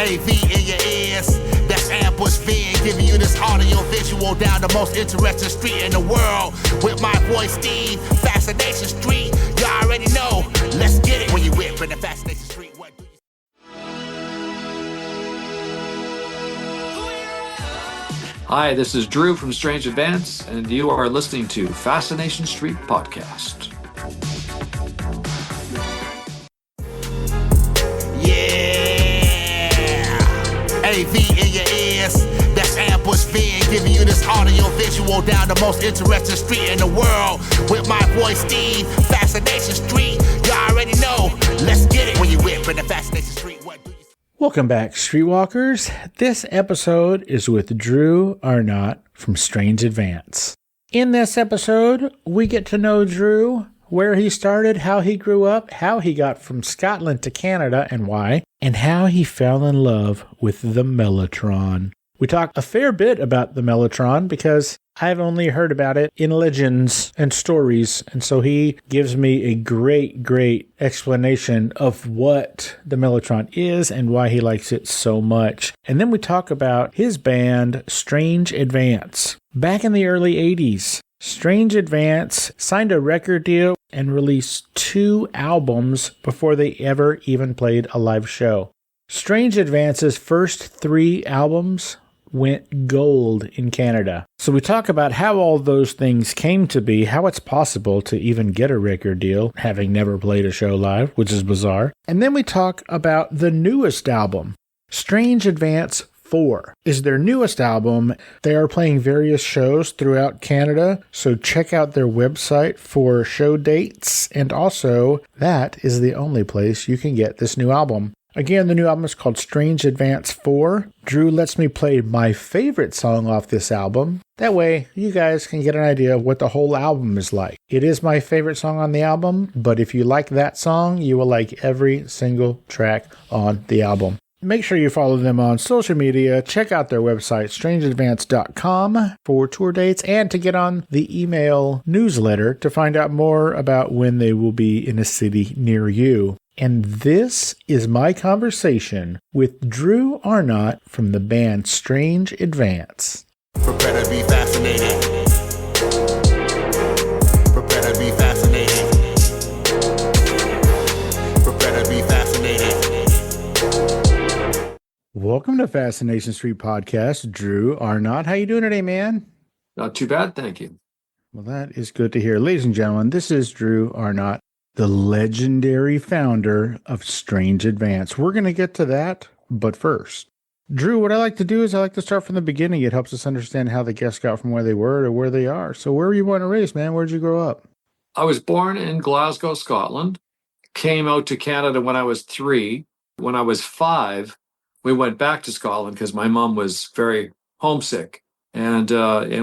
AV in your ears, that's Ambush being giving you this audio visual down the most interesting street in the world. With my voice, Steve, Fascination Street. You already know, let's get it. When you whip in the Fascination Street, what do you... Hi, this is Drew from Strange Advance, and you are listening to Fascination Street Podcast. AV in your ears, that's Ambush being giving you this audio visual down the most interesting street in the world. With my voice, Steve, Fascination Street. You already know, let's get it. When you whip in the Fascination Street, what do you... Welcome back, Streetwalkers. This episode is with Drew Arnott from Strange Advance. In this episode, we get to know Drew, where he started, how he grew up, how he got from Scotland to Canada and why, and how he fell in love with the Mellotron. We talk a fair bit about the Mellotron because I've only heard about it in legends and stories, and so he gives me a great explanation of what the Mellotron is and why he likes it so much. And then we talk about his band, Strange Advance. Back in the early 80s, Strange Advance signed a record deal and released 2 albums before they ever even played a live show. Strange Advance's first 3 albums went gold in Canada. So we talk about how all those things came to be, how it's possible to even get a record deal, having never played a show live, which is bizarre. And then we talk about the newest album, Strange Advance 4 is their newest album. They are playing various shows throughout Canada, so check out their website for show dates, and also that is the only place you can get this new album. Again, the new album is called Strange Advance 4. Drew lets me play my favorite song off this album. That way, you guys can get an idea of what the whole album is like. It is my favorite song on the album, but if you like that song, you will like every single track on the album. Make sure you follow them on social media. Check out their website, strangeadvance.com, for tour dates and to get on the email newsletter to find out more about when they will be in a city near you. And this is my conversation with Drew Arnott from the band Strange Advance. Prepare to be fascinated. Prepare to be fascinated. Prepare to be fascinated. Welcome to Fascination Street Podcast, Drew Arnott. How you doing today, man? Not too bad, thank you. Well, that is good to hear. Ladies and gentlemen, this is Drew Arnott, the legendary founder of Strange Advance. We're going to get to that, but first, Drew, what I like to do is I like to start from the beginning. It helps us understand how the guests got from where they were to where they are. So where were you born and raised, man? Where'd you grow up? I was born in Glasgow, Scotland. Came out to Canada when I was 3. When I was 5, we went back to Scotland because my mom was very homesick, and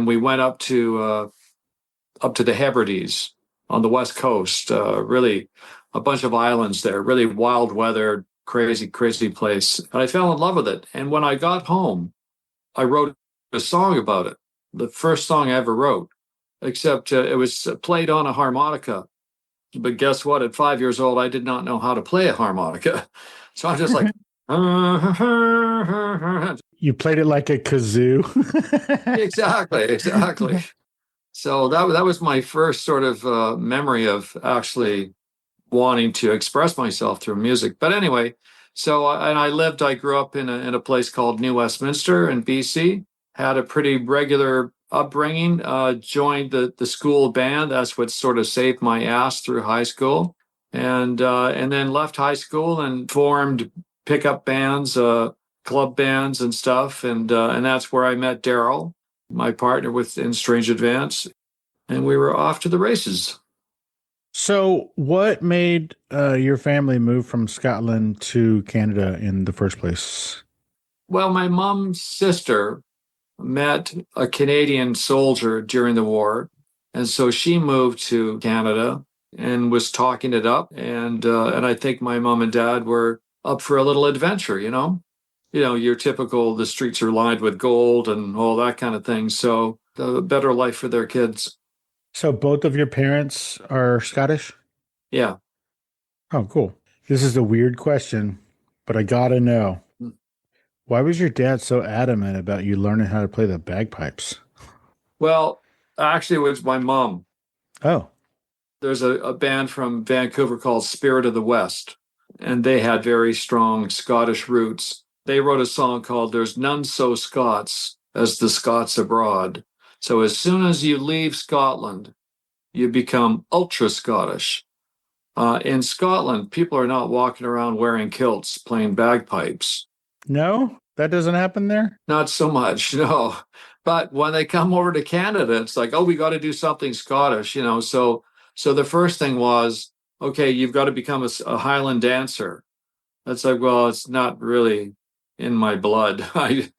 we went up to the Hebrides on the west coast. Really, a bunch of islands there. Really wild weather, crazy place. And I fell in love with it. And when I got home, I wrote a song about it. The first song I ever wrote, except it was played on a harmonica. But guess what? At 5 years old, I did not know how to play a harmonica. So I'm just like. You played it like a kazoo. Exactly. So that was my first sort of memory of actually wanting to express myself through music. But anyway, I grew up in a place called New Westminster in BC, had a pretty regular upbringing, joined the school band. That's what sort of saved my ass through high school. And then left high school and formed pickup bands, club bands and stuff. And that's where I met Daryl, my partner in Strange Advance. And we were off to the races. So what made your family move from Scotland to Canada in the first place? Well, my mom's sister met a Canadian soldier during the war. And so she moved to Canada and was talking it up. And I think my mom and dad were up for a little adventure, your typical, the streets are lined with gold and all that kind of thing. So a better life for their kids. So both of your parents are Scottish? Yeah. Oh, cool. This is a weird question, but I gotta know. Why was your dad so adamant about you learning how to play the bagpipes? Well, actually, it was my mom. Oh, There's a band from Vancouver called Spirit of the West, and they had very strong Scottish roots. They wrote a song called There's None So Scots as the Scots Abroad. So as soon as you leave Scotland, you become ultra Scottish. In Scotland, people are not walking around wearing kilts playing bagpipes. no, that doesn't happen there. Not so much, no. But when they come over to Canada, it's like, oh, we got to do something Scottish, you know. So the first thing was, okay, you've got to become a Highland dancer. That's like, well, it's not really in my blood. I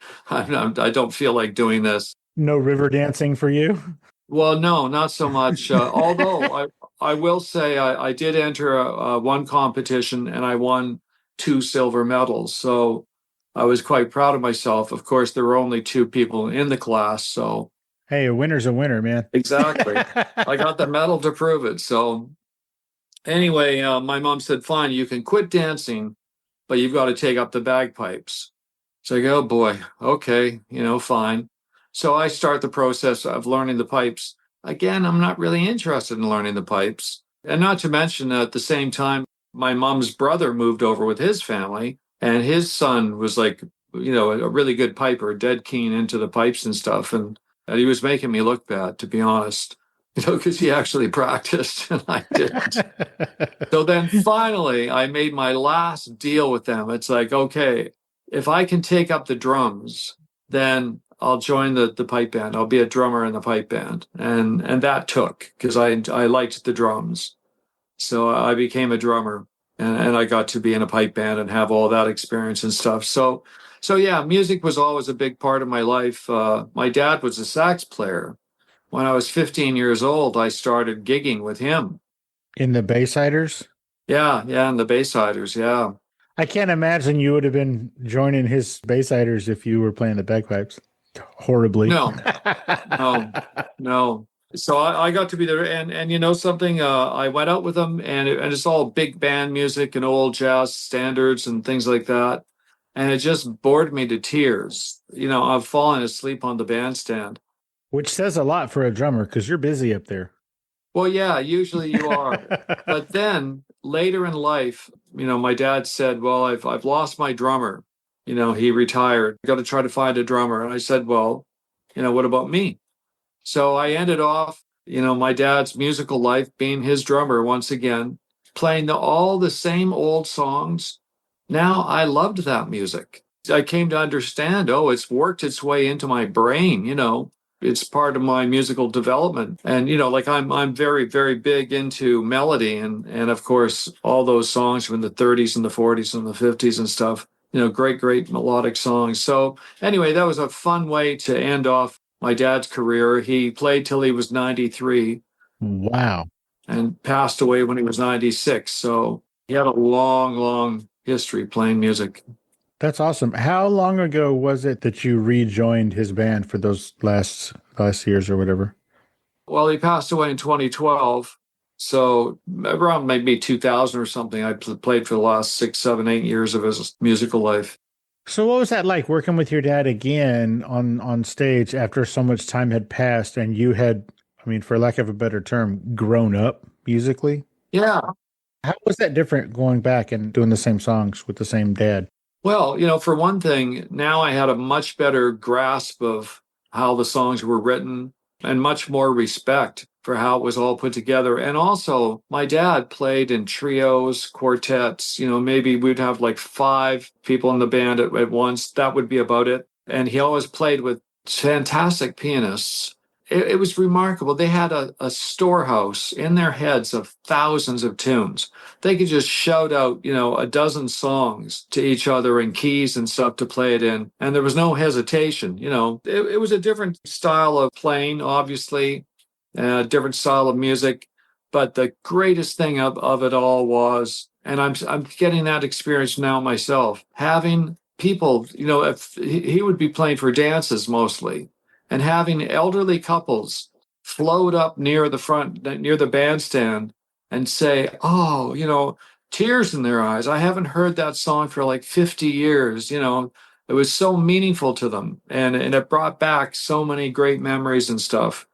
don't feel like doing this. No river dancing for you. Well, no, not so much. Although I will say I did enter one competition and I won 2 silver medals. So I was quite proud of myself. Of course, there were only 2 people in the class. So Hey, a winner's a winner, man. exactly, I got the medal to prove it. So anyway, my mom said, fine, you can quit dancing, but you've got to take up the bagpipes. So I go, oh boy, okay, fine. So I start the process of learning the pipes. Again, I'm not really interested in learning the pipes. And not to mention, at the same time, my mom's brother moved over with his family, and his son was like, a really good piper, dead keen into the pipes and stuff. And he was making me look bad, to be honest, because he actually practiced and I didn't. So then finally, I made my last deal with them. It's like, okay, if I can take up the drums, then I'll join the pipe band. I'll be a drummer in the pipe band. And that took because I liked the drums. So I became a drummer and I got to be in a pipe band and have all that experience and stuff. So yeah, music was always a big part of my life. My dad was a sax player. When I was 15 years old, I started gigging with him. In the Baysiders? Yeah, and the Baysiders, yeah. I can't imagine you would have been joining his Baysiders if you were playing the bagpipes. Horribly. No, no. So I got to be there, and you know something, I went out with them, and it's all big band music and old jazz standards and things like that, and it just bored me to tears. I've fallen asleep on the bandstand. Which says a lot for a drummer because you're busy up there. Well, yeah, usually you are. But then later in life, my dad said, well, I've lost my drummer. He retired. Got to try to find a drummer. And I said, well, what about me? So I ended off, my dad's musical life being his drummer once again, playing all the same old songs. Now I loved that music. I came to understand, it's worked its way into my brain, it's part of my musical development. And, like I'm very, very big into melody and of course, all those songs from the 30s and the 40s and the 50s and stuff, great, great melodic songs. So anyway, that was a fun way to end off my dad's career. He played till he was 93. Wow. And passed away when he was 96. So he had a long, long history playing music. That's awesome. How long ago was it that you rejoined his band for those last years or whatever? Well, he passed away in 2012. So around maybe 2000 or something, I played for the last 6, 7, 8 years of his musical life. So what was that like working with your dad again on stage after so much time had passed and you had, for lack of a better term, grown up musically? Yeah. How was that different going back and doing the same songs with the same dad? Well, for one thing, now I had a much better grasp of how the songs were written and much more respect for how it was all put together. And also, my dad played in trios, quartets, maybe we'd have like 5 people in the band at once. That would be about it. And he always played with fantastic pianists. It was remarkable. They had a storehouse in their heads of thousands of tunes. They could just shout out, a dozen songs to each other in keys and stuff to play it in. And there was no hesitation. It was a different style of playing, obviously, a different style of music. But the greatest thing of it all was, and I'm getting that experience now myself, having people, if he would be playing for dances mostly, and having elderly couples float up near the front, near the bandstand and say, tears in their eyes. I haven't heard that song for like 50 years, it was so meaningful to them. And it brought back so many great memories and stuff.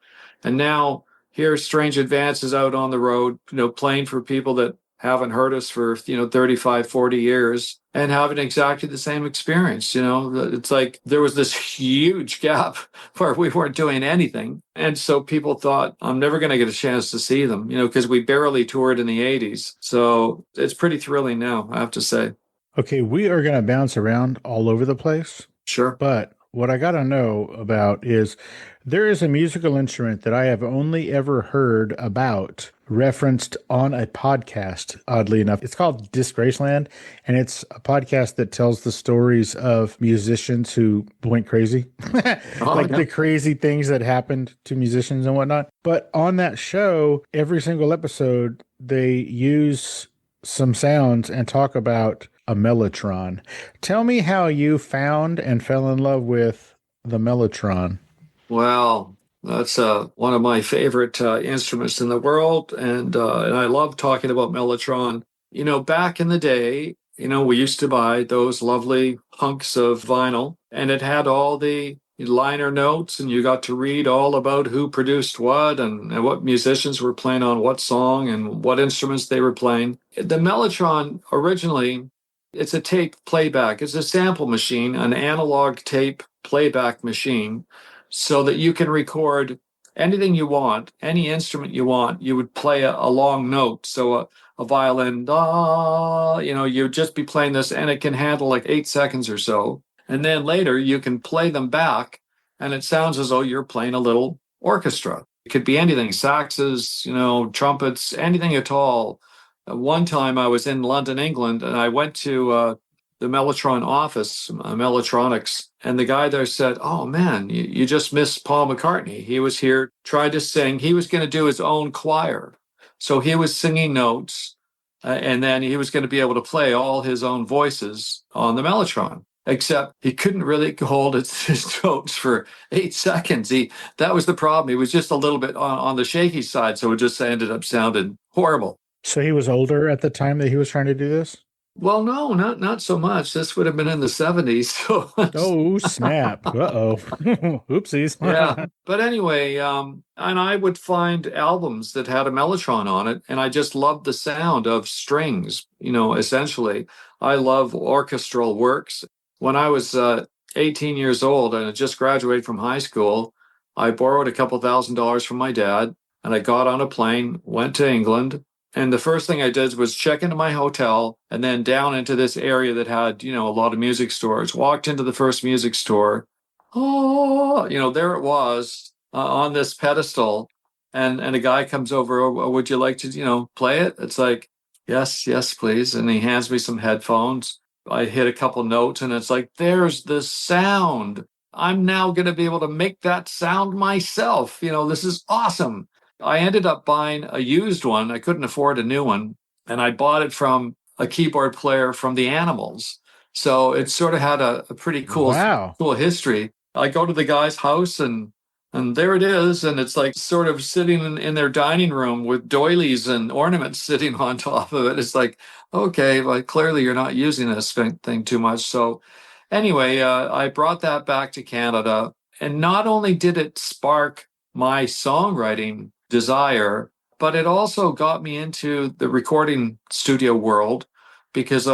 And now here, Strange Advances out on the road, playing for people that haven't heard us for, 35, 40 years and having exactly the same experience. It's like there was this huge gap where we weren't doing anything. And so people thought, I'm never going to get a chance to see them, because we barely toured in the 80s. So it's pretty thrilling now, I have to say. Okay, we are going to bounce around all over the place. Sure. But what I got to know about is there is a musical instrument that I have only ever heard about referenced on a podcast, oddly enough. It's called Disgraceland, and it's a podcast that tells the stories of musicians who went crazy, the crazy things that happened to musicians and whatnot. But on that show, every single episode, they use some sounds and talk about a mellotron. Tell me how you found and fell in love with the mellotron. Well, that's one of my favorite instruments in the world, and I love talking about mellotron. Back in the day, we used to buy those lovely hunks of vinyl, and it had all the liner notes, and you got to read all about who produced what and what musicians were playing on what song and what instruments they were playing. The mellotron originally, it's a tape playback. It's a sample machine, an analog tape playback machine, so that you can record anything you want, any instrument you want. You would play a long note. So a violin, you'd just be playing this, and it can handle like 8 seconds or so. And then later you can play them back, and it sounds as though you're playing a little orchestra. It could be anything, saxes, trumpets, anything at all. One time I was in London, England, and I went to the Mellotron office, Mellotronics, and the guy there said, "Oh man, you just missed Paul McCartney. He was here, tried to sing. He was going to do his own choir. So he was singing notes, and then he was going to be able to play all his own voices on the Mellotron. Except he couldn't really hold his notes for 8 seconds. That was the problem. He was just a little bit on the shaky side, so it just ended up sounding horrible." So he was older at the time that he was trying to do this? Well, no, not so much. This would have been in the 70s. So oh, snap. Uh-oh. Oopsies. Yeah. But anyway, and I would find albums that had a mellotron on it, and I just loved the sound of strings, essentially. I love orchestral works. When I was 18 years old and had just graduated from high school, I borrowed a couple $1,000s from my dad, and I got on a plane, went to England. And the first thing I did was check into my hotel and then down into this area that had, a lot of music stores. Walked into the first music store. Oh, there it was on this pedestal. And a guy comes over, "Oh, would you like to, play it?" It's like, yes, please. And he hands me some headphones. I hit a couple notes, and it's like, there's the sound. I'm now going to be able to make that sound myself. This is awesome. I ended up buying a used one. I couldn't afford a new one. And I bought it from a keyboard player from the Animals. So it sort of had a pretty cool history. I go to the guy's house, and there it is. And it's like sort of sitting in their dining room with doilies and ornaments sitting on top of it. It's like, okay, well, clearly you're not using this thing too much. So anyway, I brought that back to Canada. And not only did it spark my songwriting desire, but it also got me into the recording studio world because,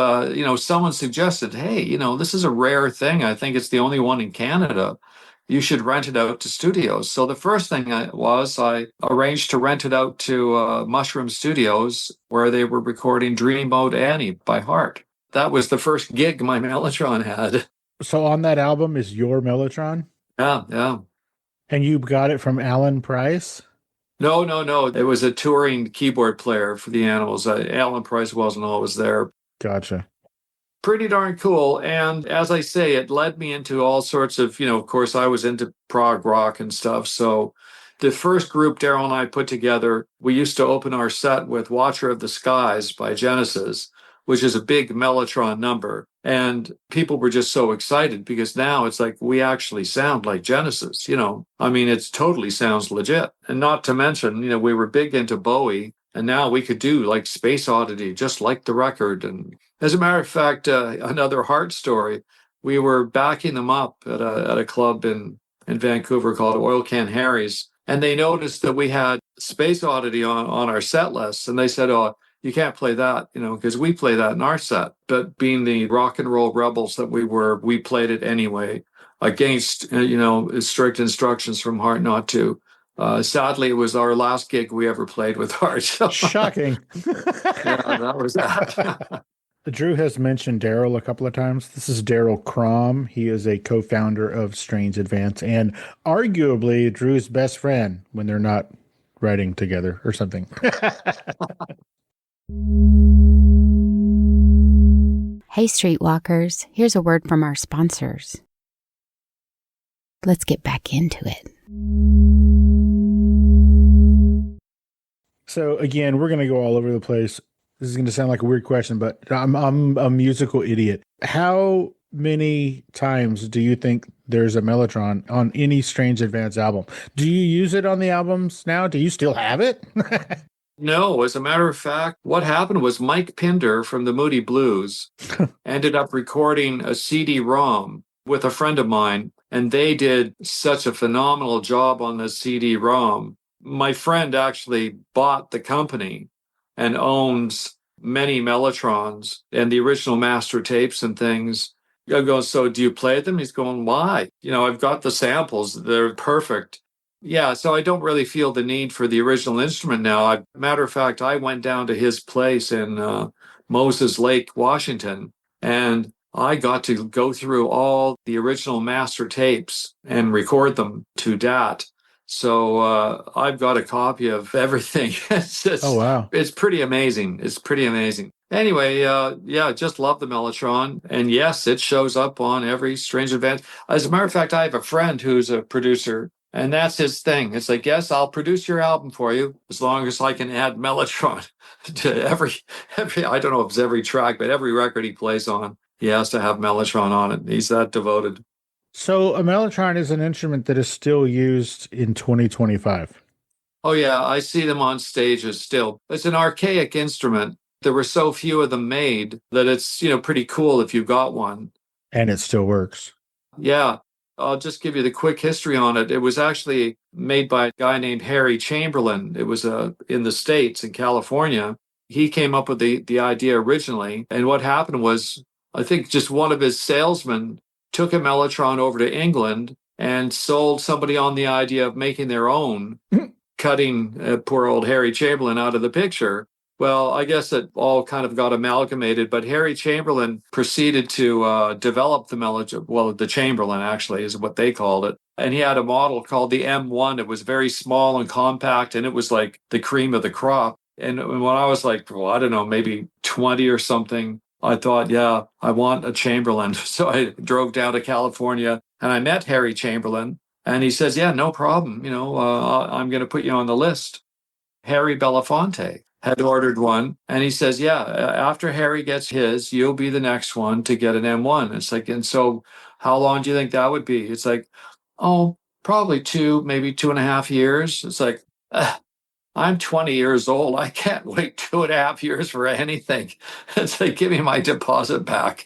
someone suggested, hey, this is a rare thing. I think it's the only one in Canada. You should rent it out to studios. So the first thing I arranged to rent it out to Mushroom Studios, where they were recording Dream Mode Annie by heart. That was the first gig my Mellotron had. So on that album is your Mellotron? Yeah. And you got it from Alan Price? No. It was a touring keyboard player for the Animals. Alan Price wasn't always there. Gotcha. Pretty darn cool. And as I say, it led me into all sorts of, of course, I was into prog rock and stuff. So the first group Daryl and I put together, we used to open our set with Watcher of the Skies by Genesis, which is a big Mellotron number. And people were just so excited because now it's like we actually sound like Genesis, it totally sounds legit. And not to mention, we were big into Bowie, and now we could do like Space Oddity, just like the record. And as a matter of fact, another heart story, we were backing them up at a club in Vancouver called Oil Can Harry's. And they noticed that we had Space Oddity on our set list. And they said, oh, you can't play that, because we play that in our set. But being the rock and roll rebels that we were, we played it anyway against, strict instructions from Heart Not To. Sadly, it was our last gig we ever played with Heart. Shocking. Yeah, that was that. Drew has mentioned Daryl a couple of times. This is Daryl Crom. He is a co-founder of Strange Advance and arguably Drew's best friend when they're not writing together or something. Hey, Streetwalkers, here's a word from our sponsors. Let's get back into it. So again, we're going to go all over the place. This is going to sound like a weird question, but I'm a musical idiot. How many times do you think there's a Mellotron on any Strange Advance album? Do you use it on the albums now? Do you still have it? No, as a matter of fact, what happened was Mike Pinder from the Moody Blues ended up recording a CD-ROM with a friend of mine, and they did such a phenomenal job on the CD-ROM. My friend actually bought the company and owns many Mellotrons and the original master tapes and things. I go, so do you play them? He's going, why? I've got the samples. They're perfect. Yeah, so I don't really feel the need for the original instrument now. Matter of fact, I went down to his place in Moses Lake, Washington, and I got to go through all the original master tapes and record them to DAT. So I've got a copy of everything. Oh, wow. It's pretty amazing. It's pretty amazing. Anyway, just love the Mellotron. And yes, it shows up on every Strange Advance. As a matter of fact, I have a friend who's a producer, and that's his thing. It's like, yes, I'll produce your album for you as long as I can add Mellotron to every, I don't know if it's every track, but every record he plays on, he has to have Mellotron on it. He's that devoted. So a Mellotron is an instrument that is still used in 2025. Oh, yeah. I see them on stages still. It's an archaic instrument. There were so few of them made that it's, pretty cool if you got one. And it still works. Yeah. I'll just give you the quick history on it. It was actually made by a guy named Harry Chamberlain. It was in the States, in California. He came up with the idea originally. And what happened was, I think just one of his salesmen took a Mellotron over to England and sold somebody on the idea of making their own, cutting poor old Harry Chamberlain out of the picture. Well, I guess it all kind of got amalgamated, but Harry Chamberlain proceeded to develop the Mellotron. Well, the Chamberlain actually is what they called it. And he had a model called the M1. It was very small and compact, and it was like the cream of the crop. And when I was like, well, I don't know, maybe 20 or something, I thought, yeah, I want a Chamberlain. So I drove down to California and I met Harry Chamberlain, and he says, yeah, no problem. I'm going to put you on the list. Harry Belafonte had ordered one, and he says, yeah, after Harry gets his, you'll be the next one to get an M1. It's like, and so how long do you think that would be? It's like, oh, probably maybe 2.5 years. It's like, I'm 20 years old. I can't wait 2.5 years for anything. It's like, give me my deposit back.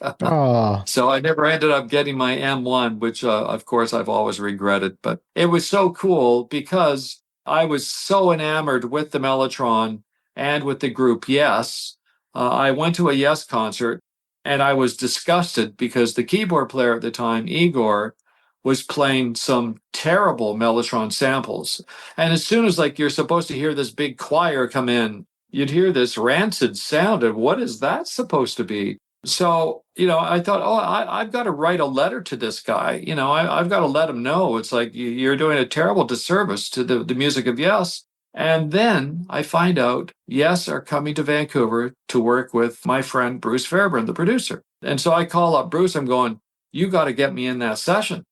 So I never ended up getting my M1, which, of course, I've always regretted. But it was so cool because I was so enamored with the Mellotron and with the group Yes. I went to a Yes concert, and I was disgusted because the keyboard player at the time, Igor, was playing some terrible Mellotron samples. And as soon as you're supposed to hear this big choir come in, you'd hear this rancid sound. And what is that supposed to be? So, I thought, I've got to write a letter to this guy. I've got to let him know. It's like, you're doing a terrible disservice to the music of Yes. And then I find out Yes are coming to Vancouver to work with my friend Bruce Fairburn, the producer. And so I call up Bruce. I'm going, you got to get me in that session.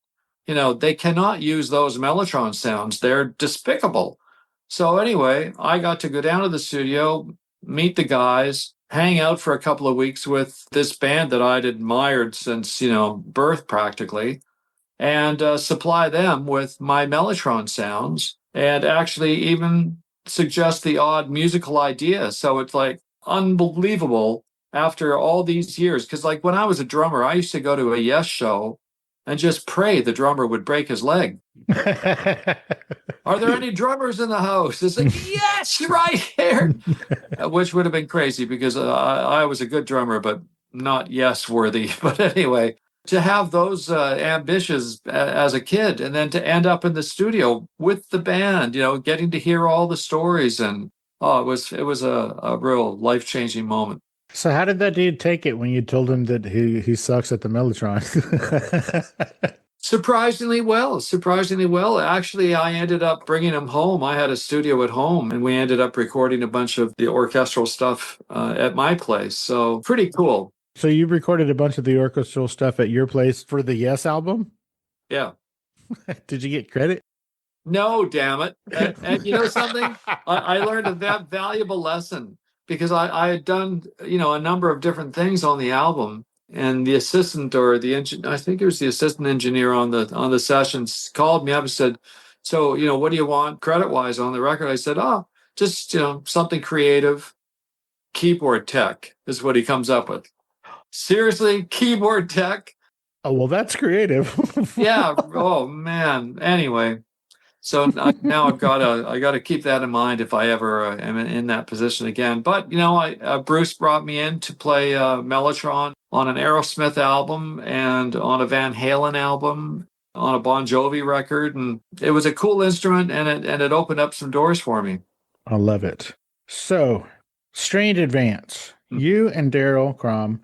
They cannot use those Mellotron sounds. They're despicable. So anyway, I got to go down to the studio, meet the guys, hang out for a couple of weeks with this band that I'd admired since, birth practically, and supply them with my Mellotron sounds and actually even suggest the odd musical idea. So it's like unbelievable after all these years. Because like when I was a drummer, I used to go to a Yes show and just pray the drummer would break his leg. Are there any drummers in the house? It's like, yes, right here. Which would have been crazy because I was a good drummer, but not yes worthy. But anyway, to have those ambitions as a kid and then to end up in the studio with the band, getting to hear all the stories. And it was a real life-changing moment. So how did that dude take it when you told him that he sucks at the Mellotron? Surprisingly well. Actually, I ended up bringing him home. I had a studio at home, and we ended up recording a bunch of the orchestral stuff at my place. So pretty cool. So you recorded a bunch of the orchestral stuff at your place for the Yes album? Yeah. Did you get credit? No, damn it. And you know something? I learned a valuable lesson because I had done, a number of different things on the album. And the assistant or the engineer, I think it was the assistant engineer on the sessions, called me up and said, so, what do you want credit-wise on the record? I said, just, something creative. Keyboard tech is what he comes up with. Seriously, keyboard tech? Oh, well, that's creative. Yeah. Oh, man. Anyway. So now I got to keep that in mind if I ever am in that position again. But Bruce brought me in to play Mellotron on an Aerosmith album and on a Van Halen album, on a Bon Jovi record, and it was a cool instrument, and it opened up some doors for me. I love it. So, Strange Advance, you and Daryl Crom,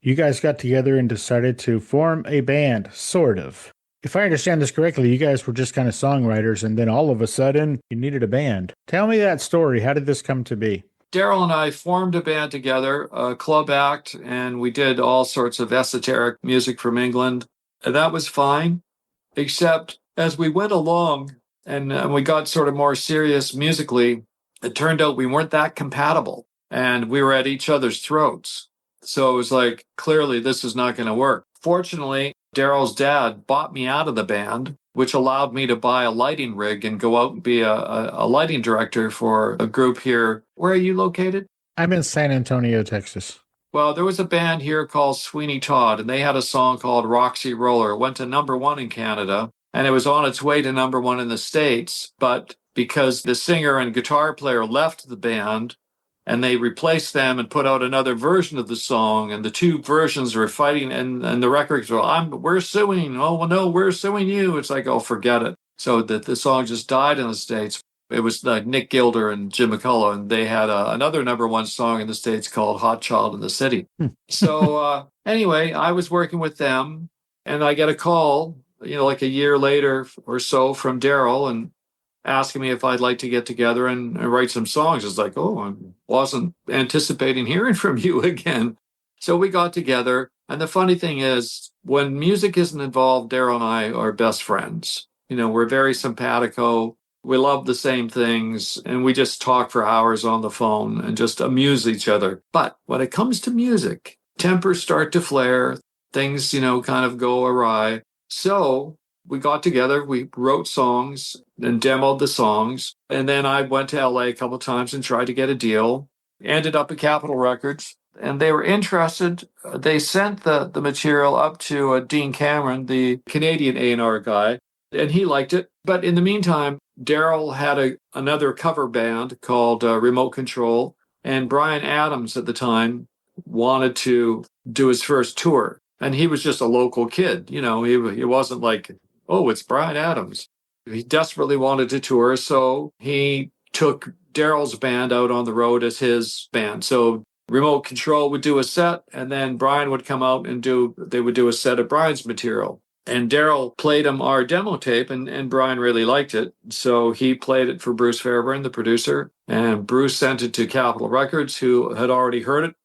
you guys got together and decided to form a band, sort of. If I understand this correctly, you guys were just kind of songwriters, and then all of a sudden, you needed a band. Tell me that story. How did this come to be? Daryl and I formed a band together, a club act, and we did all sorts of esoteric music from England. And that was fine, except as we went along and we got sort of more serious musically, it turned out we weren't that compatible, and we were at each other's throats. So it was like, clearly, this is not going to work. Fortunately, Daryl's dad bought me out of the band, which allowed me to buy a lighting rig and go out and be a lighting director for a group here. Where are you located? I'm in San Antonio, Texas. Well, there was a band here called Sweeney Todd, and they had a song called Roxy Roller. It went to #1 in Canada, and it was on its way to #1 in the States. But because the singer and guitar player left the band, and they replaced them and put out another version of the song, and the two versions were fighting, and the records were, we're suing. Oh, well, no, we're suing you. It's like, oh, forget it. So the song just died in the States. It was like Nick Gilder and Jim McCullough, and they had another #1 song in the States called Hot Child in the City. So anyway, I was working with them, and I get a call, like a year later or so from Daryl, and asking me if I'd like to get together and write some songs. It's like, oh, I wasn't anticipating hearing from you again. So we got together. And the funny thing is, when music isn't involved, Daryl and I are best friends. We're very simpatico. We love the same things. And we just talk for hours on the phone and just amuse each other. But when it comes to music, tempers start to flare. Things, kind of go awry. So we got together, we wrote songs and demoed the songs. And then I went to LA a couple of times and tried to get a deal. Ended up at Capitol Records, and they were interested. They sent the material up to Dean Cameron, the Canadian A&R guy, and he liked it. But in the meantime, Daryl had another cover band called Remote Control, and Bryan Adams at the time wanted to do his first tour. And he was just a local kid. He wasn't like, oh, it's Bryan Adams. He desperately wanted to tour, so he took Daryl's band out on the road as his band. So Remote Control would do a set, and then Bryan would come out and they would do a set of Bryan's material. And Daryl played him our demo tape, and Bryan really liked it. So he played it for Bruce Fairbairn, the producer, and Bruce sent it to Capitol Records, who had already heard it,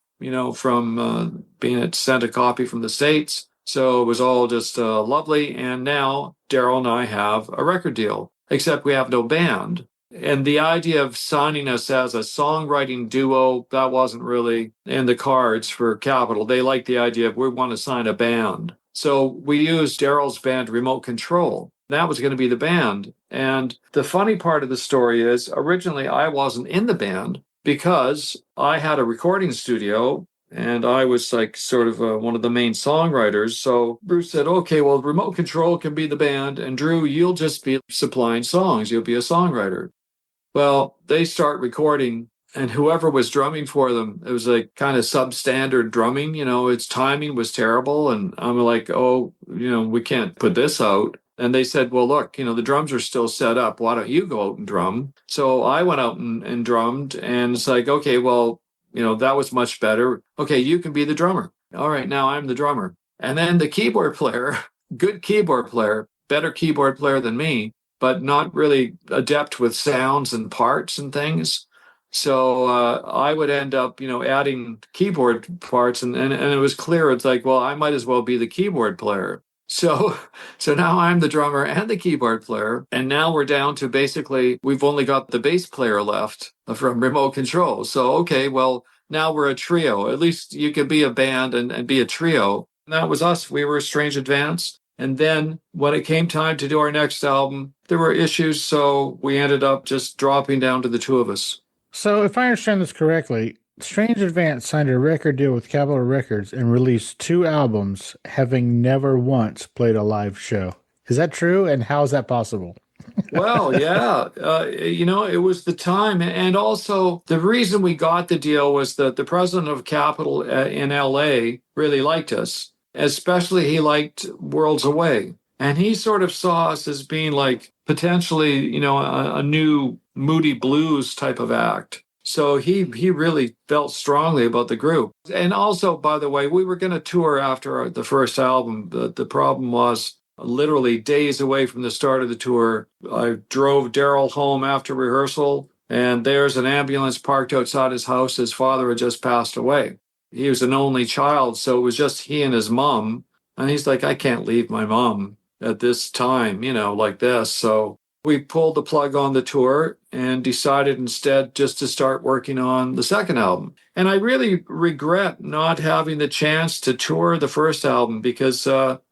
from being sent a copy from the States. So it was all just lovely. And now Daryl and I have a record deal, except we have no band. And the idea of signing us as a songwriting duo, that wasn't really in the cards for Capitol. They liked the idea of we want to sign a band. So we used Daryl's band Remote Control. That was going to be the band. And the funny part of the story is originally I wasn't in the band because I had a recording studio And I was like sort of one of the main songwriters. So Bruce said, okay, well, remote control can be the band. And Drew, you'll just be supplying songs. You'll be a songwriter. Well, they start recording, and whoever was drumming for them, it was like kind of substandard drumming. Its timing was terrible. And I'm like, oh, we can't put this out. And they said, well, look, the drums are still set up. Why don't you go out and drum? So I went out and drummed, and it's like, okay, well, that was much better. Okay, you can be the drummer. All right, now I'm the drummer. And then the keyboard player, good keyboard player, better keyboard player than me, but not really adept with sounds and parts and things. So I would end up, adding keyboard parts, and it was clear. It's like, well, I might as well be the keyboard player. So now I'm the drummer and the keyboard player, and now we're down to basically we've only got the bass player left from remote control. So okay, well now we're a trio. At least you could be a band and be a trio. And that was us. We were Strange Advance. And then when it came time to do our next album, there were issues, so we ended up just dropping down to the two of us. So if I understand this correctly, Strange Advance signed a record deal with Capitol Records and released 2 albums, having never once played a live show. Is that true? And how is that possible? Well, yeah. It was the time. And also, the reason we got the deal was that the president of Capitol in LA really liked us. Especially, he liked Worlds Away. And he sort of saw us as being like potentially, a new Moody Blues type of act. So he really felt strongly about the group. And also, by the way, we were going to tour after the first album. The problem was literally days away from the start of the tour, I drove Daryl home after rehearsal, and there's an ambulance parked outside his house. His father had just passed away. He was an only child, so it was just he and his mom. And he's like, I can't leave my mom at this time, like this. So we pulled the plug on the tour and decided instead just to start working on the second album. And I really regret not having the chance to tour the first album because,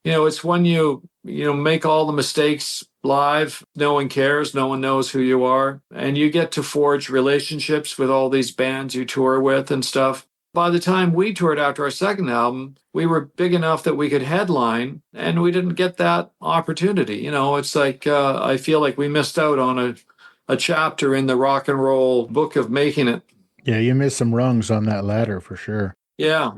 it's when you make all the mistakes live, no one cares, no one knows who you are, and you get to forge relationships with all these bands you tour with and stuff. By the time we toured after our second album, we were big enough that we could headline, and we didn't get that opportunity. It's like I feel like we missed out on a chapter in the rock and roll book of making it. Yeah, you missed some rungs on that ladder for sure. Yeah.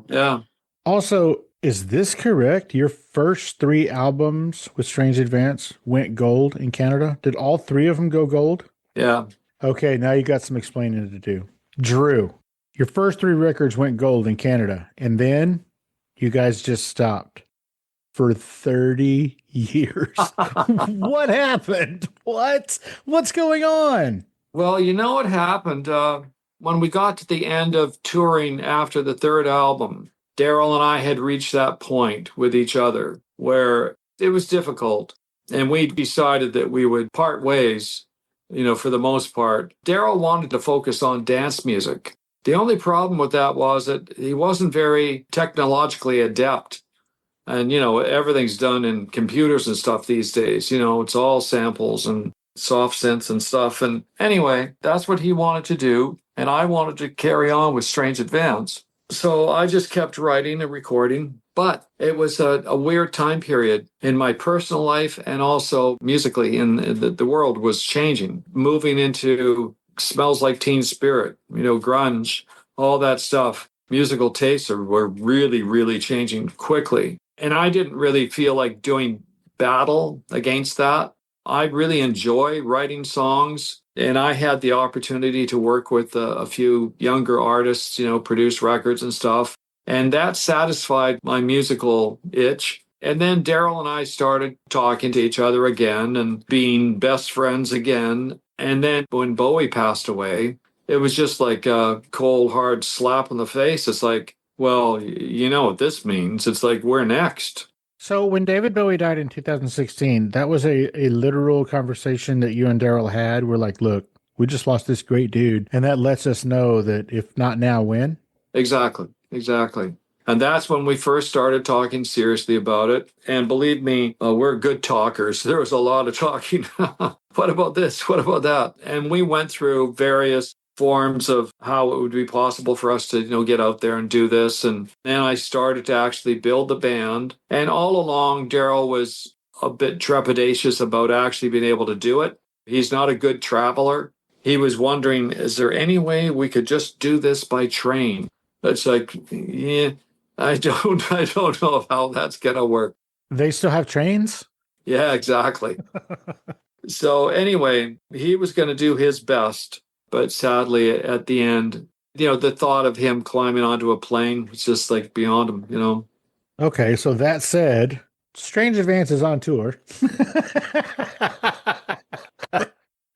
Also, is this correct? Your first 3 albums with Strange Advance went gold in Canada? Did all 3 of them go gold? Yeah. Okay, now you got some explaining to do. Drew, your first 3 records went gold in Canada, and then you guys just stopped for 30 years. What happened? What's going on? Well, you know what happened? When we got to the end of touring after the third album, Daryl and I had reached that point with each other where it was difficult. And we decided that we would part ways, for the most part. Daryl wanted to focus on dance music. The only problem with that was that he wasn't very technologically adept. And, everything's done in computers and stuff these days. It's all samples and soft synths and stuff. And anyway, that's what he wanted to do. And I wanted to carry on with Strange Advance. So I just kept writing and recording. But it was a weird time period in my personal life and also musically. And the world was changing, moving into Smells Like Teen Spirit, grunge, all that stuff. Musical tastes were really, really changing quickly. And I didn't really feel like doing battle against that. I really enjoy writing songs. And I had the opportunity to work with a few younger artists, produce records and stuff. And that satisfied my musical itch. And then Daryl and I started talking to each other again and being best friends again. And then when Bowie passed away, it was just like a cold, hard slap in the face. It's like, well, you know what this means. It's like, we're next. So when David Bowie died in 2016, that was a literal conversation that you and Daryl had. We're like, look, we just lost this great dude. And that lets us know that if not now, when? Exactly. And that's when we first started talking seriously about it. And believe me, we're good talkers. There was a lot of talking. What about this? What about that? And we went through various forms of how it would be possible for us to, get out there and do this. And then I started to actually build the band. And all along, Daryl was a bit trepidatious about actually being able to do it. He's not a good traveler. He was wondering, is there any way we could just do this by train? It's like, yeah, I don't know how that's going to work. They still have trains? Yeah, exactly. So anyway, he was going to do his best, but sadly at the end, the thought of him climbing onto a plane was just like beyond him. Okay, so that said, Strange Advance is on tour.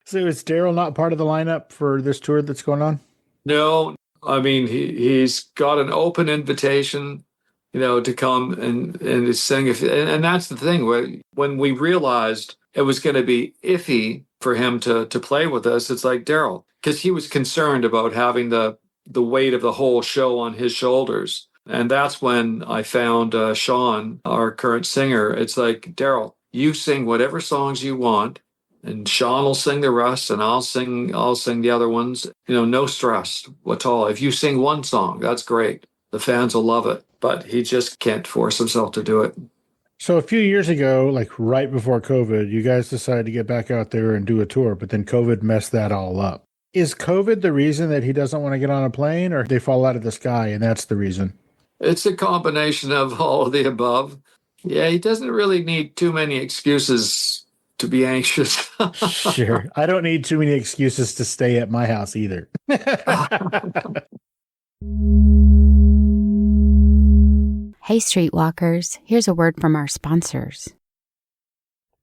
So is Daryl not part of the lineup for this tour that's going on? No, I mean, he's got an open invitation, to come and to sing. And that's the thing, when we realized it was going to be iffy for him to play with us, it's like, Daryl, because he was concerned about having the weight of the whole show on his shoulders. And that's when I found Sean, our current singer. It's like, Daryl, you sing whatever songs you want, and Sean will sing the rest, and I'll sing the other ones. No stress at all. If you sing one song, that's great. The fans will love it. But he just can't force himself to do it. So a few years ago, like right before COVID, you guys decided to get back out there and do a tour, but then COVID messed that all up. Is COVID the reason that he doesn't want to get on a plane, or they fall out of the sky and that's the reason? It's a combination of all of the above. Yeah, he doesn't really need too many excuses to be anxious. Sure. I don't need too many excuses to stay at my house either. Hey, Streetwalkers, here's a word from our sponsors.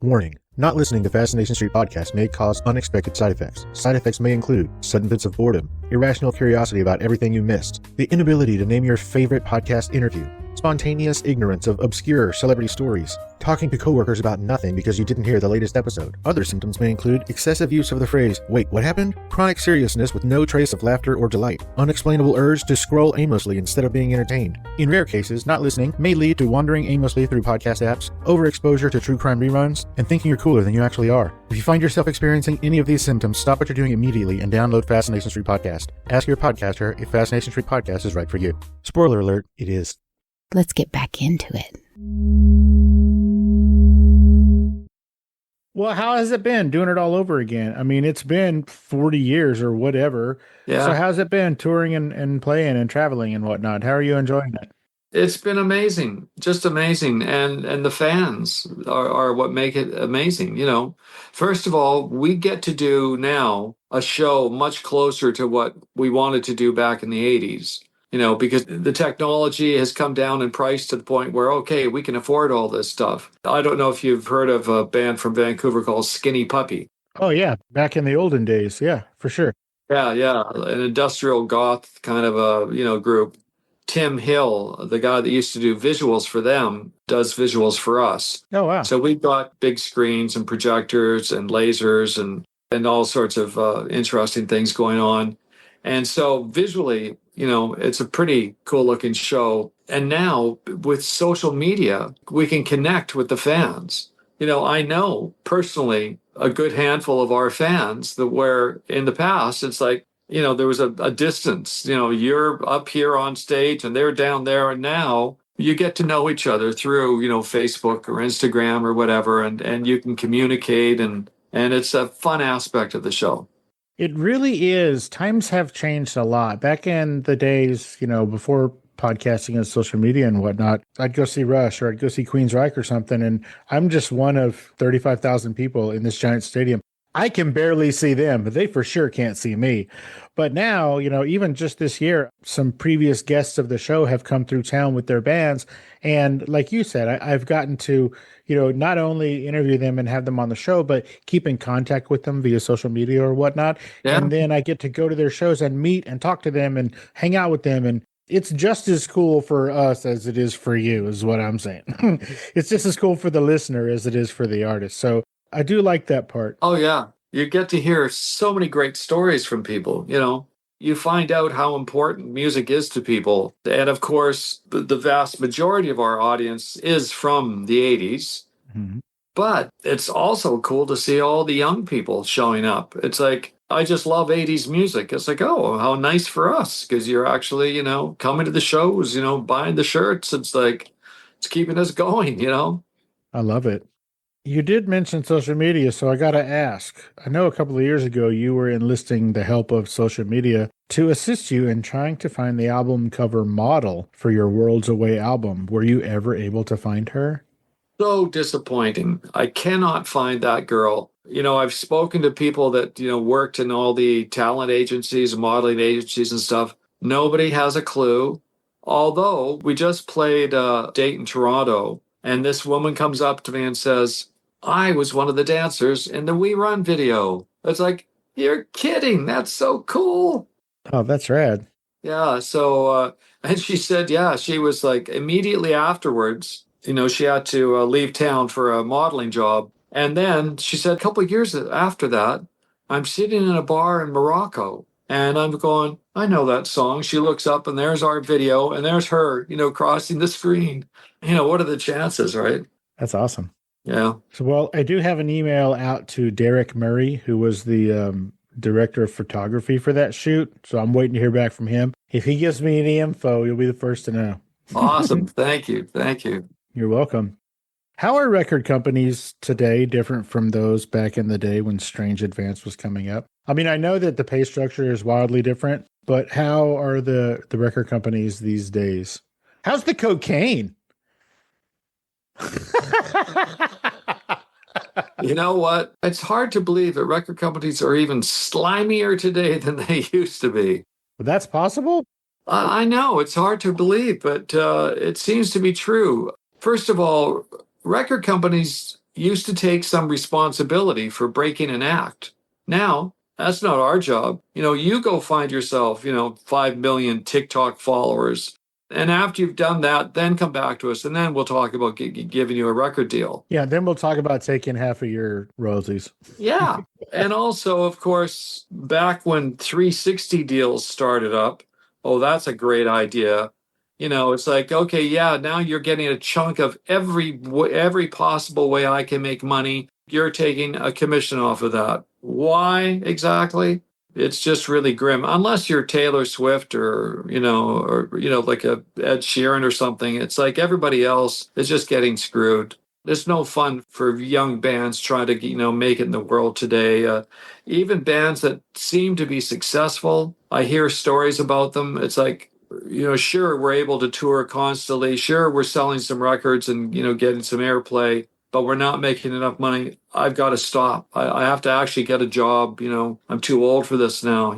Warning. Not listening to Fascination Street podcast may cause unexpected side effects. Side effects may include sudden fits of boredom, irrational curiosity about everything you missed, the inability to name your favorite podcast interview, spontaneous ignorance of obscure celebrity stories, talking to coworkers about nothing because you didn't hear the latest episode. Other symptoms may include excessive use of the phrase, "Wait, what happened?" Chronic seriousness with no trace of laughter or delight, unexplainable urge to scroll aimlessly instead of being entertained. In rare cases, not listening may lead to wandering aimlessly through podcast apps, overexposure to true crime reruns, and thinking you're cooler than you actually are. If you find yourself experiencing any of these symptoms, stop what you're doing immediately and download Fascination Street Podcast. Ask your podcaster if Fascination Street Podcast is right for you. Spoiler alert, it is. Let's get back into it. Well, how has it been doing it all over again? I mean, it's been 40 years or whatever. Yeah. So how's it been touring and playing and traveling and whatnot? How are you enjoying it? It's been amazing, just amazing. And the fans are what make it amazing. First of all, we get to do now a show much closer to what we wanted to do back in the 80s. Because the technology has come down in price to the point where, okay, we can afford all this stuff. I don't know if you've heard of a band from Vancouver called Skinny Puppy. Oh, yeah. Back in the olden days. Yeah, for sure. Yeah. An industrial goth kind of a, group. Tim Hill, the guy that used to do visuals for them, does visuals for us. Oh, wow. So we've got big screens and projectors and lasers and all sorts of interesting things going on. And so visually, it's a pretty cool looking show. And now with social media, we can connect with the fans. I know personally a good handful of our fans that where in the past, it's like, there was a distance, you're up here on stage and they're down there. And now you get to know each other through, Facebook or Instagram or whatever. And you can communicate and it's a fun aspect of the show. It really is. Times have changed a lot. Back in the days, before podcasting and social media and whatnot, I'd go see Rush or I'd go see Queensryche or something. And I'm just one of 35,000 people in this giant stadium. I can barely see them, but they for sure can't see me. But now, even just this year, some previous guests of the show have come through town with their bands. And like you said, I've gotten to, not only interview them and have them on the show, but keep in contact with them via social media or whatnot. Yeah. And then I get to go to their shows and meet and talk to them and hang out with them. And it's just as cool for us as it is for you, is what I'm saying. It's just as cool for the listener as it is for the artist. So I do like that part. Oh, yeah. You get to hear so many great stories from people, You find out how important music is to people. And of course, the vast majority of our audience is from the 80s. Mm-hmm. But it's also cool to see all the young people showing up. It's like, I just love 80s music. It's like, oh, how nice for us because you're actually, coming to the shows, buying the shirts. It's like, it's keeping us going. I love it. You did mention social media, so I got to ask. I know a couple of years ago you were enlisting the help of social media to assist you in trying to find the album cover model for your Worlds Away album. Were you ever able to find her? So disappointing. I cannot find that girl. I've spoken to people that, worked in all the talent agencies, modeling agencies and stuff. Nobody has a clue. Although we just played a date in Toronto, and this woman comes up to me and says, I was one of the dancers in the We Run video. It's like, you're kidding. That's so cool. Oh, that's rad. Yeah. So, and she said, yeah, she was like immediately afterwards, she had to leave town for a modeling job. And then she said, a couple of years after that, I'm sitting in a bar in Morocco and I'm going, I know that song. She looks up and there's our video and there's her, crossing the screen. What are the chances, right? That's awesome. Yeah. So, well, I do have an email out to Derek Murray, who was the director of photography for that shoot. So I'm waiting to hear back from him. If he gives me any info, you'll be the first to know. Awesome. Thank you. Thank you. You're welcome. How are record companies today different from those back in the day when Strange Advance was coming up? I mean, I know that the pay structure is wildly different, but how are the record companies these days? How's the cocaine? You know what? It's hard to believe that record companies are even slimier today than they used to be. Well, that's possible? I know it's hard to believe, but it seems to be true. First of all, record companies used to take some responsibility for breaking an act. Now, that's not our job. You go find yourself, 5 million TikTok followers. And after you've done that, then come back to us, and then we'll talk about giving you a record deal. Yeah, then we'll talk about taking half of your royalties. Yeah. And also, of course, back when 360 deals started up, oh, that's a great idea. It's like, okay, yeah, now you're getting a chunk of every possible way I can make money. You're taking a commission off of that. Why exactly? It's just really grim. Unless you're Taylor Swift or like a Ed Sheeran or something. It's like everybody else is just getting screwed. There's no fun for young bands trying to, make it in the world today. Even bands that seem to be successful, I hear stories about them. It's like, sure, we're able to tour constantly. Sure, we're selling some records and, getting some airplay, but we're not making enough money. I've got to stop. I have to actually get a job. I'm too old for this now,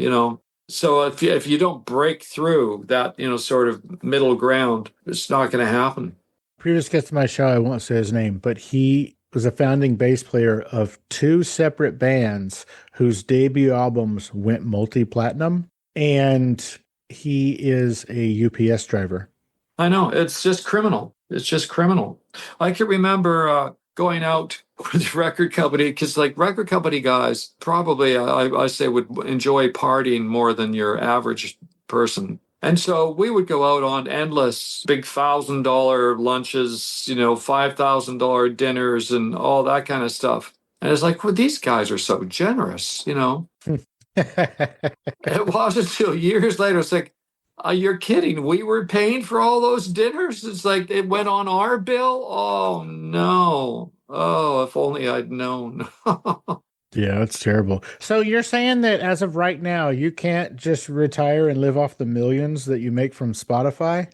So if you don't break through that, sort of middle ground, it's not going to happen. Previous guest of my show, I won't say his name, but he was a founding bass player of two separate bands whose debut albums went multi-platinum, and he is a UPS driver. I know. It's just criminal. It's just criminal. I can remember going out with record company, because like record company guys probably, I say, would enjoy partying more than your average person. And so we would go out on endless big $1,000 lunches, $5,000 dinners and all that kind of stuff. And it's like, well, these guys are so generous, It wasn't until years later, it's like, you're kidding. We were paying for all those dinners. It's like it went on our bill. Oh, no. Oh, if only I'd known. Yeah, it's terrible. So you're saying that as of right now, you can't just retire and live off the millions that you make from Spotify?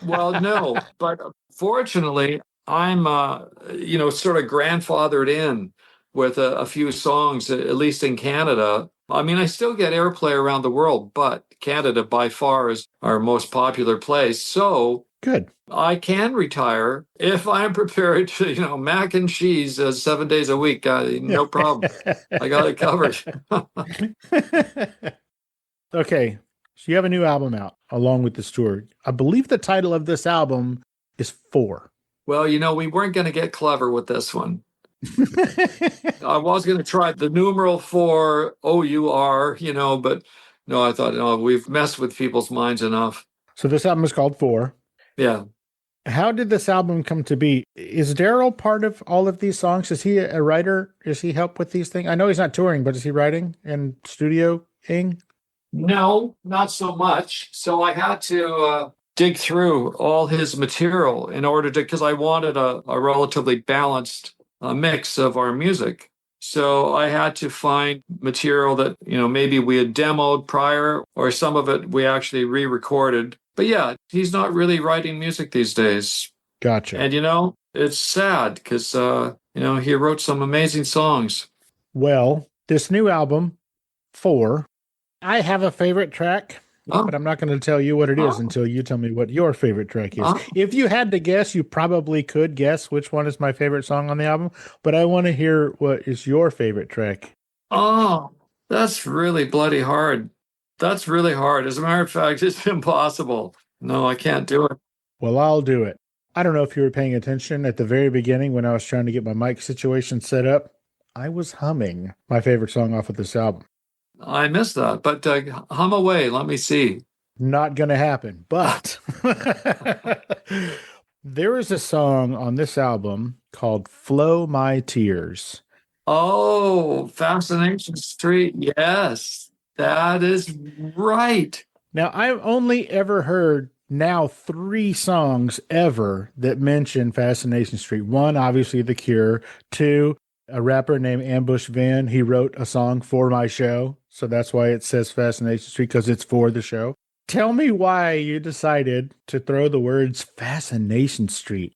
Well, no. But fortunately, I'm, sort of grandfathered in with a few songs, at least in Canada. I mean, I still get airplay around the world, but Canada by far is our most popular place. So good. I can retire if I'm prepared to, mac and cheese 7 days a week. No problem. I got it covered. Okay. So you have a new album out along with this tour. I believe the title of this album is 4. Well, we weren't going to get clever with this one. I was going to try the numeral 4, OUR, but no, I thought, no, we've messed with people's minds enough. So this album is called 4. Yeah. How did this album come to be? Is Daryl part of all of these songs? Is he a writer? Does he help with these things? I know he's not touring, but is he writing and studioing? No, not so much. So I had to dig through all his material in order to, because I wanted a relatively balanced mix of our music. So I had to find material that, maybe we had demoed prior, or some of it we actually re-recorded. But yeah, he's not really writing music these days. Gotcha. And, it's sad because, he wrote some amazing songs. Well, this new album, 4, I have a favorite track, but I'm not going to tell you what it is until you tell me what your favorite track is. If you had to guess, you probably could guess which one is my favorite song on the album, but I want to hear what is your favorite track. Oh, that's really bloody hard. That's really hard. As a matter of fact, it's impossible. No, I can't do it. Well, I'll do it. I don't know if you were paying attention at the very beginning when I was trying to get my mic situation set up. I was humming my favorite song off of this album. I missed that, but hum away. Let me see. Not going to happen, but there is a song on this album called Flow My Tears. Oh, Fascination Street. Yes, that is right. Now, I've only ever heard now 3 songs ever that mention Fascination Street. 1, obviously The Cure. 2, a rapper named Ambush Van. He wrote a song for my show. So that's why it says Fascination Street, because it's for the show. Tell me why you decided to throw the words Fascination Street.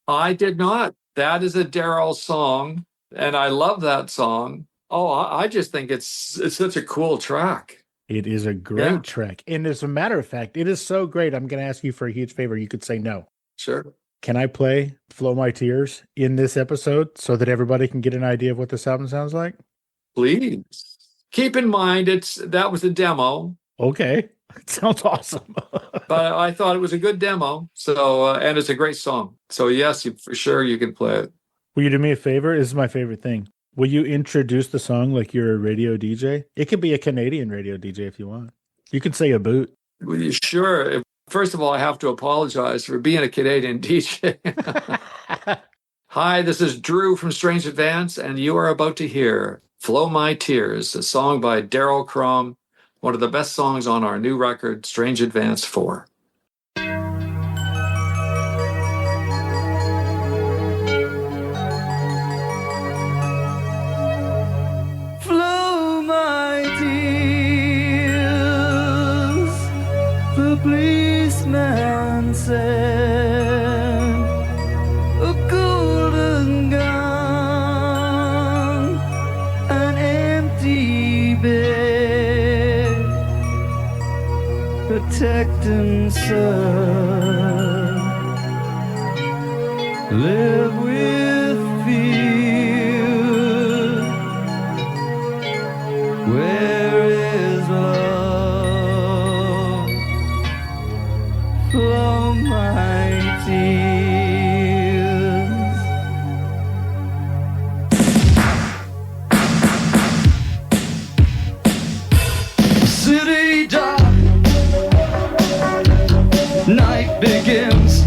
I did not. That is a Daryl song, and I love that song. Oh, I just think it's such a cool track. It is a great track. And as a matter of fact, it is so great. I'm going to ask you for a huge favor. You could say no. Sure. Can I play Flow My Tears in this episode so that everybody can get an idea of what this album sounds like? Please. Keep in mind, that was a demo. Okay. It sounds awesome. But I thought it was a good demo. So, and it's a great song. So yes, for sure you can play it. Will you do me a favor? This is my favorite thing. Will you introduce the song like you're a radio DJ? It could be a Canadian radio DJ if you want. You can say a boot. Sure. First of all, I have to apologize for being a Canadian DJ. Hi, this is Drew from Strange Advance, and you are about to hear Flow My Tears, a song by Daryl Crom, one of the best songs on our new record, Strange Advance 4. Flow my tears, the policeman said, a golden gun, an empty bed, protecting son, live with fear. Where is love? Flow my tears. City dark, night begins.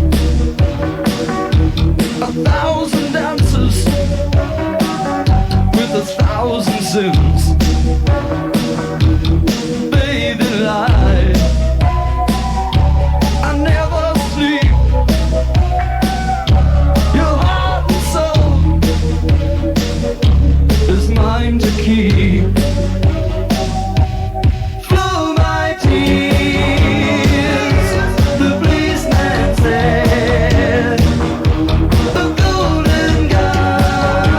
1,000 dancers with 1,000 sins. Baby, lie. I never sleep. Your heart and soul is mine to keep. Flow my tears, the policeman said. A golden gun,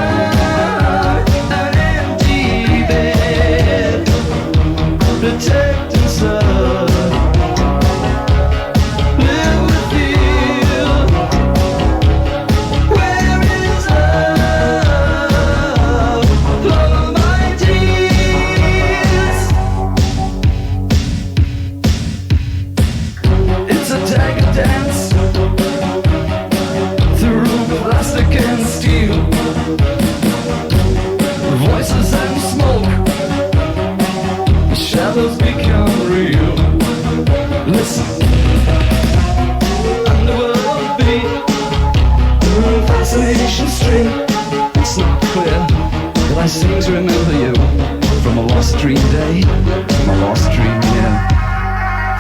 an empty bed. seem to remember you from a lost dream day, from a lost dream year.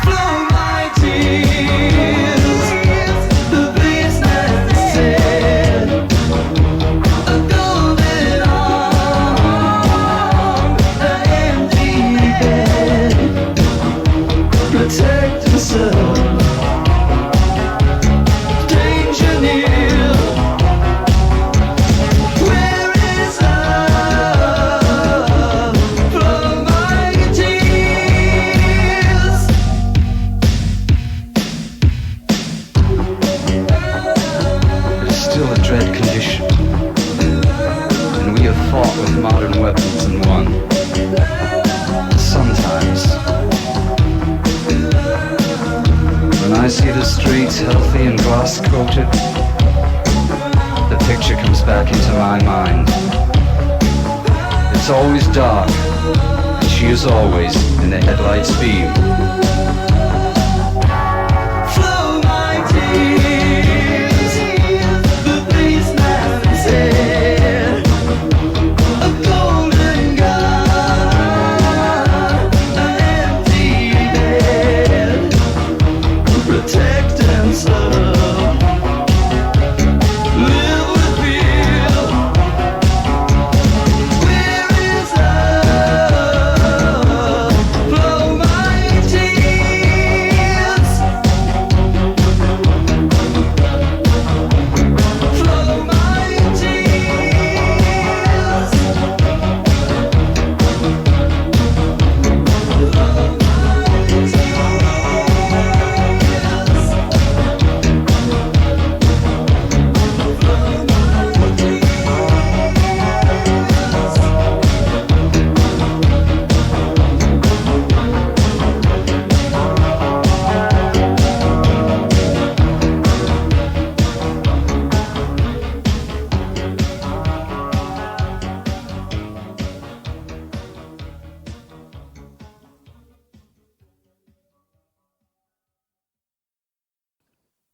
Flow my tears, the business said, a golden arm, an empty bed, protect and serve. Danger near. Where is love? Flow my tears. It's still a dread condition, and we have fought with modern weapons and won. Sometimes, when I see the streets healthy and glass coated, the picture comes back into my mind. It's always dark, and she is always in the headlights beam. Flow my tears, the policeman said, a golden gun, an empty bed, protect and serve. Live with fear. Where is love? Flow my tears. Flow my tears.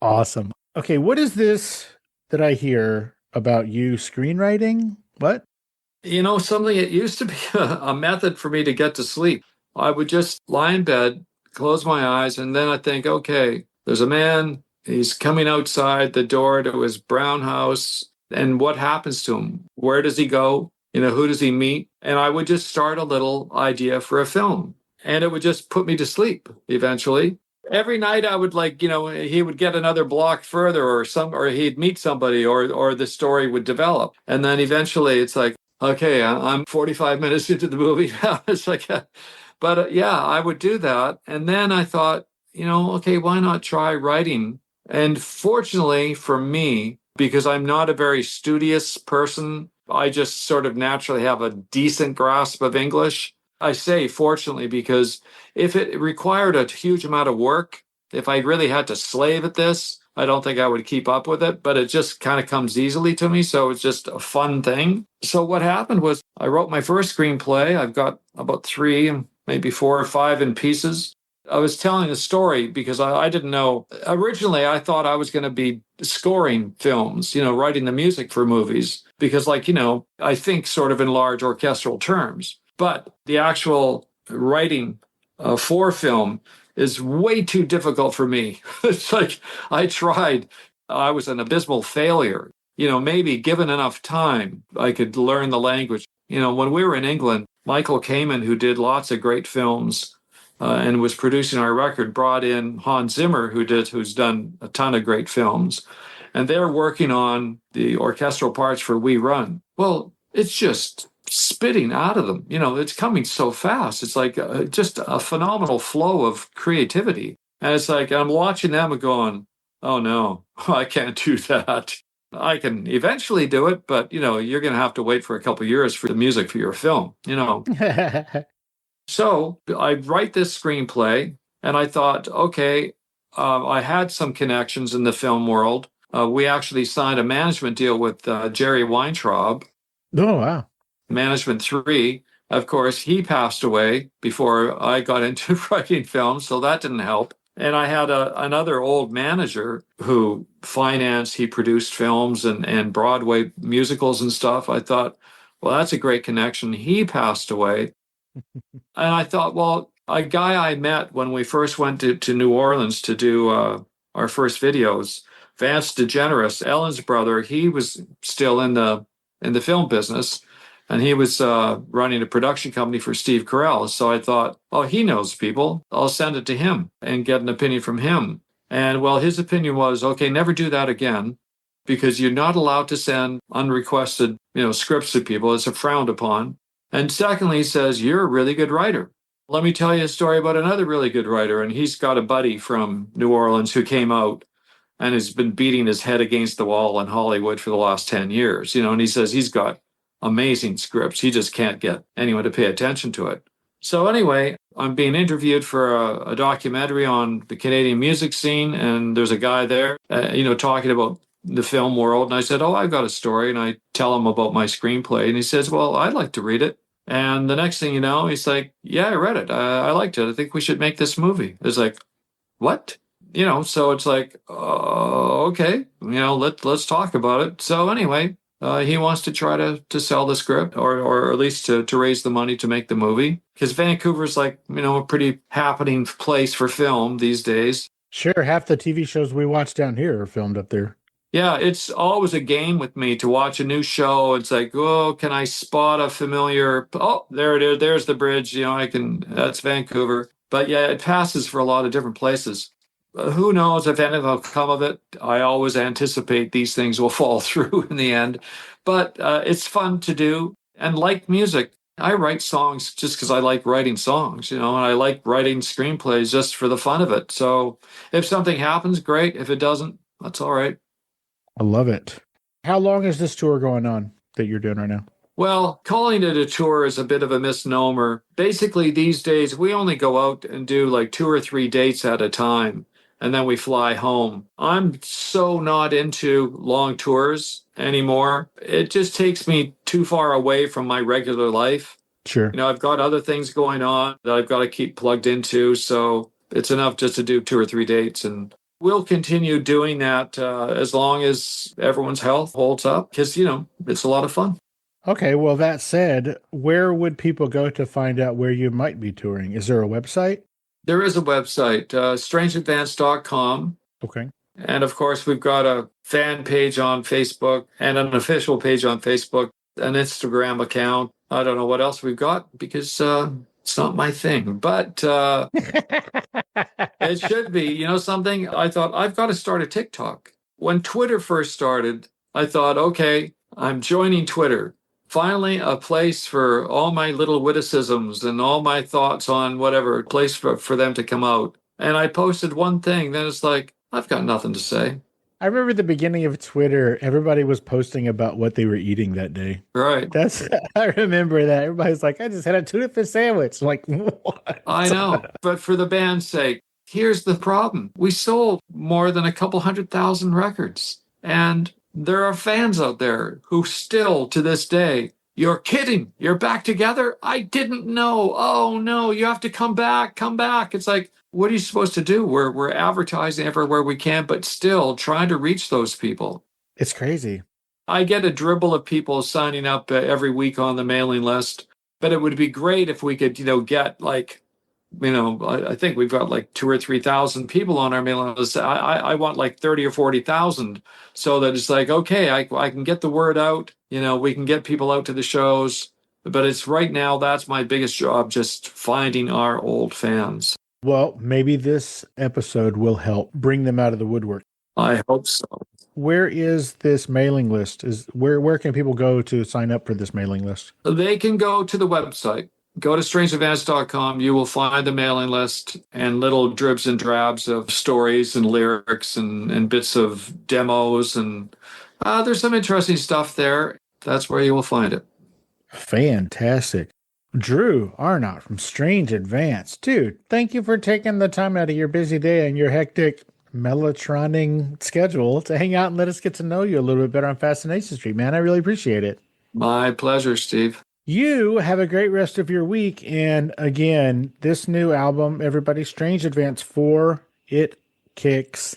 Awesome. Okay, what is this that I hear about you screenwriting? What? You know, something, it used to be a method for me to get to sleep. I would just lie in bed, close my eyes, and then I think, okay, there's a man, he's coming outside the door to his brown house, and what happens to him? Where does he go? You know, who does he meet? And I would just start a little idea for a film, and it would just put me to sleep eventually. Every night I would, like, you know, he would get another block further, or he'd meet somebody, or the story would develop. And then eventually it's like, okay, I'm 45 minutes into the movie now. It's like, yeah, I would do that. And then I thought, you know, okay, why not try writing? And fortunately for me, because I'm not a very studious person, I just sort of naturally have a decent grasp of English. I say fortunately because if it required a huge amount of work, if I really had to slave at this, I don't think I would keep up with it, but it just kind of comes easily to me. So it's just a fun thing. So what happened was I wrote my first screenplay. I've got about 3, maybe 4 or 5 in pieces. I was telling a story because I didn't know. Originally, I thought I was going to be scoring films, you know, writing the music for movies, because, like, you know, I think sort of in large orchestral terms. But the actual writing for film is way too difficult for me. It's like I tried. I was an abysmal failure. You know, maybe given enough time, I could learn the language. You know, when we were in England, Michael Kamen, who did lots of great films and was producing our record, brought in Hans Zimmer, who's done a ton of great films. And they're working on the orchestral parts for We Run. Well, it's just spitting out of them. You know, it's coming so fast. It's like just a phenomenal flow of creativity. And it's like I'm watching them and going, oh, no, I can't do that. I can eventually do it, but, you know, you're going to have to wait for a couple of years for the music for your film, you know. So I write this screenplay, and I thought, okay, I had some connections in the film world. We actually signed a management deal with Jerry Weintraub. Oh, wow. Management 3. Of course, he passed away before I got into writing films, so that didn't help. And I had another old manager who financed, he produced films and Broadway musicals and stuff. I thought, well, that's a great connection. He passed away. And I thought, well, a guy I met when we first went to New Orleans to do our first videos, Vance DeGeneres, Ellen's brother, he was still in the film business, and he was running a production company for Steve Carell. So I thought, oh, he knows people. I'll send it to him and get an opinion from him. And well, his opinion was, okay, never do that again, because you're not allowed to send unrequested, scripts to people. It's frowned upon. And secondly, he says, you're a really good writer. Let me tell you a story about another really good writer. And he's got a buddy from New Orleans who came out and has been beating his head against the wall in Hollywood for the last 10 years. And he says he's got amazing scripts. He just can't get anyone to pay attention to it. So anyway, I'm being interviewed for a documentary on the Canadian music scene. And there's a guy there, talking about the film world. And I said, oh, I've got a story. And I tell him about my screenplay. And he says, well, I'd like to read it. And the next thing you know, he's like, yeah, I read it. I liked it. I think we should make this movie. It's like, what? So it's like, okay, let's talk about it. So anyway, he wants to try to sell the script or at least to raise the money to make the movie. Because Vancouver's like, a pretty happening place for film these days. Sure, half the TV shows we watch down here are filmed up there. Yeah, it's always a game with me to watch a new show. It's like, oh, can I spot a familiar? Oh, there it is. There's the bridge. That's Vancouver. But yeah, it passes for a lot of different places. Who knows if anything will come of it? I always anticipate these things will fall through in the end. But it's fun to do. And like music, I write songs just because I like writing songs, and I like writing screenplays just for the fun of it. So if something happens, great. If it doesn't, that's all right. I love it. How long is this tour going on that you're doing right now? Well, calling it a tour is a bit of a misnomer. Basically, these days, we only go out and do like 2 or 3 dates at a time, and then we fly home. I'm so not into long tours anymore. It just takes me too far away from my regular life. Sure. I've got other things going on that I've got to keep plugged into, so it's enough just to do 2 or 3 dates, and we'll continue doing that as long as everyone's health holds up, because, it's a lot of fun. Okay, well, that said, where would people go to find out where you might be touring? Is there a website? There is a website, strangeadvance.com. Okay. And of course, we've got a fan page on Facebook and an official page on Facebook, an Instagram account. I don't know what else we've got because it's not my thing, but it should be. Something? I thought, I've got to start a TikTok. When Twitter first started, I thought, okay, I'm joining Twitter. Finally, a place for all my little witticisms and all my thoughts on whatever, a place for them to come out. And I posted one thing, then it's like, I've got nothing to say. I remember the beginning of Twitter, everybody was posting about what they were eating that day. Right. I remember that. Everybody's like, I just had a tuna fish sandwich. I'm like, what? I know. But for the band's sake, here's the problem. We sold more than a couple 100,000 records. And there are fans out there who still, to this day, you're kidding. You're back together? I didn't know. Oh, no, you have to come back. Come back. It's like, what are you supposed to do? We're advertising everywhere we can, but still trying to reach those people. It's crazy. I get a dribble of people signing up every week on the mailing list, but it would be great if we could, get like, I think we've got like 2,000 or 3,000 people on our mailing list. I want like 30 or 40,000 so that it's like, okay, I can get the word out. We can get people out to the shows, but it's right now, that's my biggest job, just finding our old fans. Well, maybe this episode will help bring them out of the woodwork. I hope so. Where is this mailing list? Where can people go to sign up for this mailing list? They can go to the website. Go to strangeadvance.com. You will find the mailing list and little dribs and drabs of stories and lyrics and bits of demos. And there's some interesting stuff there. That's where you will find it. Fantastic. Drew Arnott from Strange Advance. Dude, thank you for taking the time out of your busy day and your hectic Melotroning schedule to hang out and let us get to know you a little bit better on Fascination Street, man. I really appreciate it. My pleasure, Steve. You have a great rest of your week. And again, this new album, everybody, Strange Advance 4, it kicks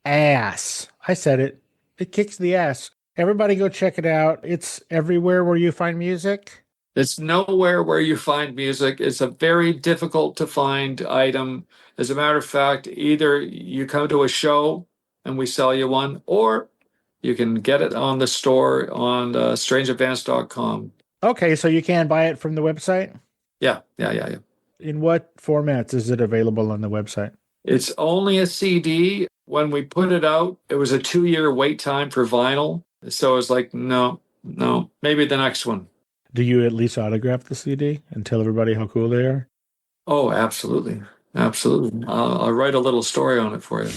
ass. I said it. It kicks the ass. Everybody go check it out. It's everywhere where you find music. It's nowhere where you find music. It's a very difficult to find item. As a matter of fact, either you come to a show and we sell you one, or you can get it on the store on strangeadvance.com. Okay, so you can buy it from the website? Yeah. In what formats is it available on the website? It's only a CD. When we put it out, it was a 2-year wait time for vinyl. So it's like, no, maybe the next one. Do you at least autograph the CD and tell everybody how cool they are? Oh, absolutely. Absolutely. I'll write a little story on it for you.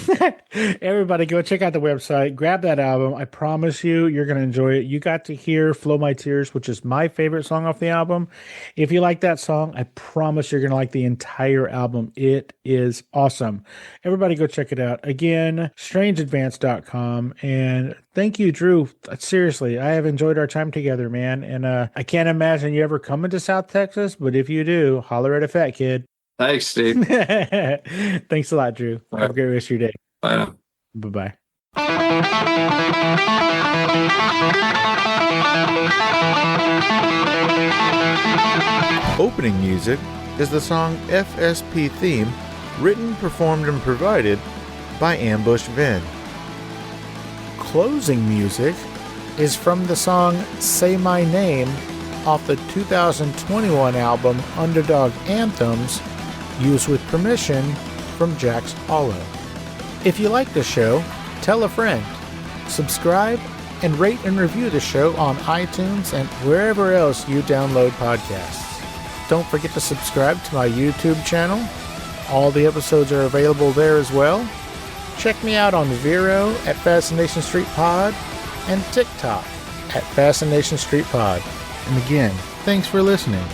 Everybody go check out the website. Grab that album. I promise you're going to enjoy it. You got to hear Flow My Tears, which is my favorite song off the album. If you like that song, I promise you're going to like the entire album. It is awesome. Everybody go check it out. Again, strangeadvance.com. And thank you, Drew. Seriously, I have enjoyed our time together, man. And I can't imagine you ever coming to South Texas, but if you do, holler at a fat kid. Thanks, Steve. Thanks a lot, Drew. All Have a great rest of your day. Bye now. Bye-bye. Opening music is the song FSP Theme, written, performed, and provided by Ambush Vin. Closing music is from the song Say My Name off the 2021 album Underdog Anthems, used with permission from Jack's Hollow. If you like the show, tell a friend. Subscribe and rate and review the show on iTunes and wherever else you download podcasts. Don't forget to subscribe to my YouTube channel. All the episodes are available there as well. Check me out on Vero at Fascination Street Pod and TikTok at Fascination Street Pod. And again, thanks for listening.